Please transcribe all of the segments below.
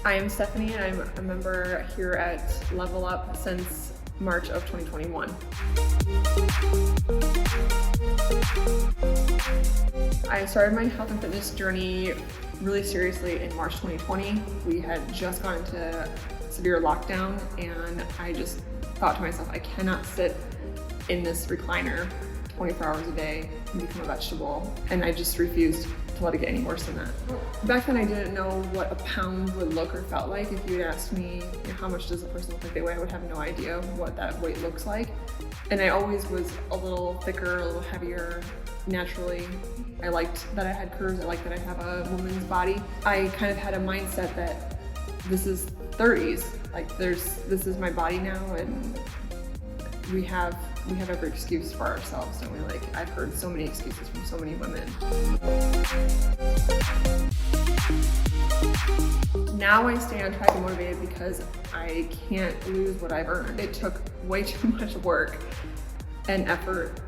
I am Stephanie, and I'm a member here at LevelUp since March of 2021. I started my health and fitness journey really seriously in March 2020. We had just gone into severe lockdown, and I just thought to myself, I cannot sit in this recliner 24 hours a day and become a vegetable, and I just refused to let it get any worse than that. Back then I didn't know what a pound would look or felt like. If you had asked me, how much does a person look like they weigh, I would have no idea what that weight looks like. And I always was a little thicker, a little heavier naturally. I liked that I had curves, I liked that I have a woman's body. I kind of had a mindset that this is 30s, like this is my body now, and we have every excuse for ourselves, don't we? Like, I've heard so many excuses from so many women. Now I stay on track and motivated because I can't lose what I've earned. It took way too much work and effort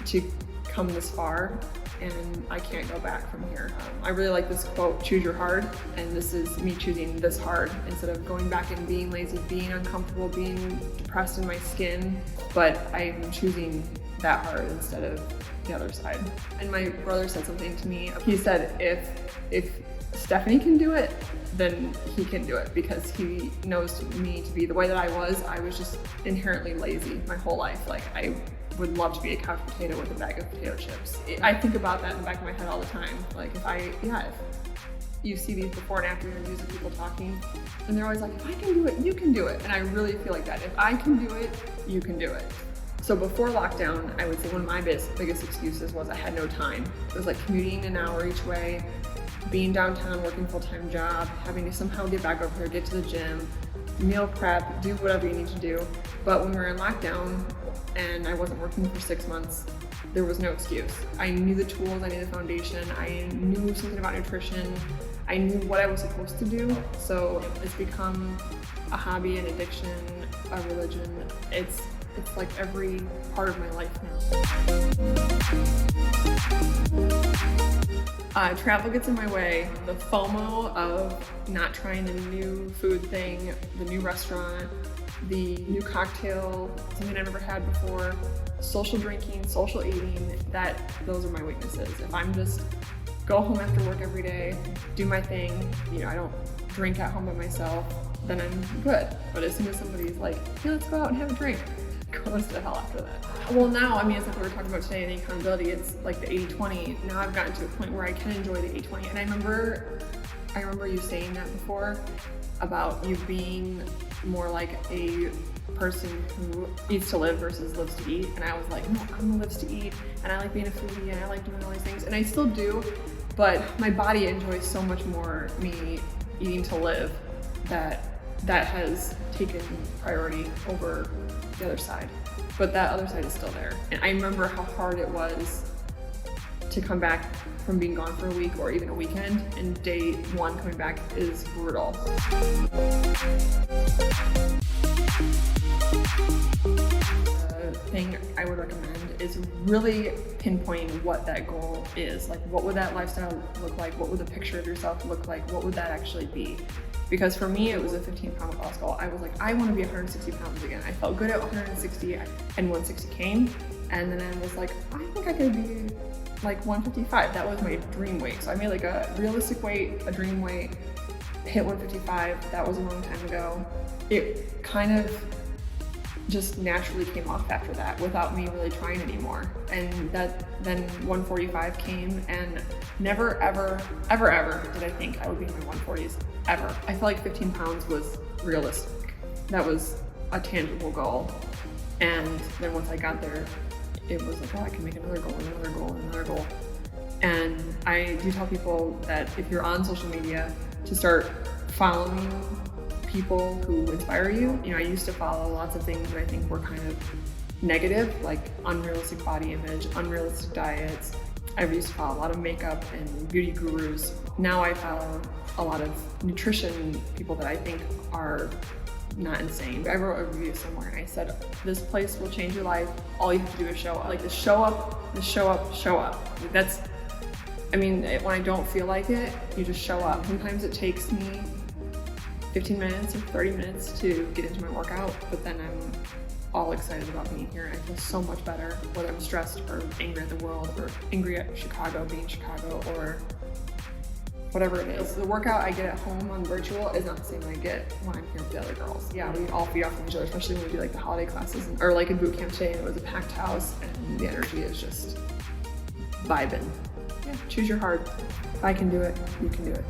to come this far, and I can't go back from here. I really like this quote, choose your hard, and this is me choosing this hard instead of going back and being lazy, being uncomfortable, being depressed in my skin, but I'm choosing that hard instead of the other side. And my brother said something to me. He said, if Stephanie can do it, then he can do it, because he knows me to be the way that I was just inherently lazy my whole life. Like, I would love to be a couch potato with a bag of potato chips. I think about that in the back of my head all the time. Like, if you see these before and after interviews of people talking, and they're always like, if I can do it, you can do it. And I really feel like that. If I can do it, you can do it. So before lockdown, I would say one of my biggest excuses was I had no time. It was like commuting an hour each way, being downtown, working a full-time job, having to somehow get back over here, get to the gym, meal prep, do whatever you need to do. But when we were in lockdown and I wasn't working for 6 months, there was no excuse. I knew the tools, I knew the foundation, I knew something about nutrition, I knew what I was supposed to do. So it's become a hobby, an addiction, a religion. It's like every part of my life now. Travel gets in my way. The FOMO of not trying the new food thing, the new restaurant, the new cocktail, something I never had before, social drinking, social eating, those are my weaknesses. If I'm just go home after work every day, do my thing, I don't drink at home by myself, then I'm good. But as soon as somebody's like, hey, let's go out and have a drink, goes to hell after that. Well, now, it's like we were talking about today in accountability, it's like the 80-20. Now I've gotten to a point where I can enjoy the 80-20. And I remember you saying that before about you being more like a person who eats to live versus lives to eat. And I was like, no, I'm a lives to eat, and I like being a foodie, and I like doing all these things. And I still do, but my body enjoys so much more me eating to live that has taken priority over the other side. But that other side is still there. And I remember how hard it was to come back from being gone for a week or even a weekend, and day one coming back is brutal. The thing I would recommend is really pinpointing what that goal is. Like, what would that lifestyle look like? What would the picture of yourself look like? What would that actually be? Because for me, it was a 15-pound loss goal. I was like, I want to be 160 pounds again. I felt good at 160, and 160 came. And then I was like, I think I could be like 155. That was my dream weight. So I made like a realistic weight, a dream weight, hit 155. That was a long time ago. It kind of just naturally came off after that without me really trying anymore. And then 145 came, and never, ever, ever, ever did I think I would be in my 140s, ever. I felt like 15 pounds was realistic. That was a tangible goal. And then once I got there, it was like, oh, I can make another goal, another goal, another goal. And I do tell people that if you're on social media, to start following people who inspire you. I used to follow lots of things that I think were kind of negative, like unrealistic body image, unrealistic diets. I used to follow a lot of makeup and beauty gurus. Now I follow a lot of nutrition people that I think are not insane. I wrote a review somewhere and I said, this place will change your life. All you have to do is show up. Like, just show up, show up. That's, when I don't feel like it, you just show up. Sometimes it takes me 15 minutes or 30 minutes to get into my workout, but then I'm all excited about being here. I feel so much better, whether I'm stressed or angry at the world or angry at Chicago, being Chicago, or whatever it is. The workout I get at home on virtual is not the same I get when I'm here with the other girls. Yeah, we all feed off of each other, especially when we do like the holiday classes, or like in boot camp today, it was a packed house and the energy is just vibing. Yeah, choose your heart. If I can do it, you can do it.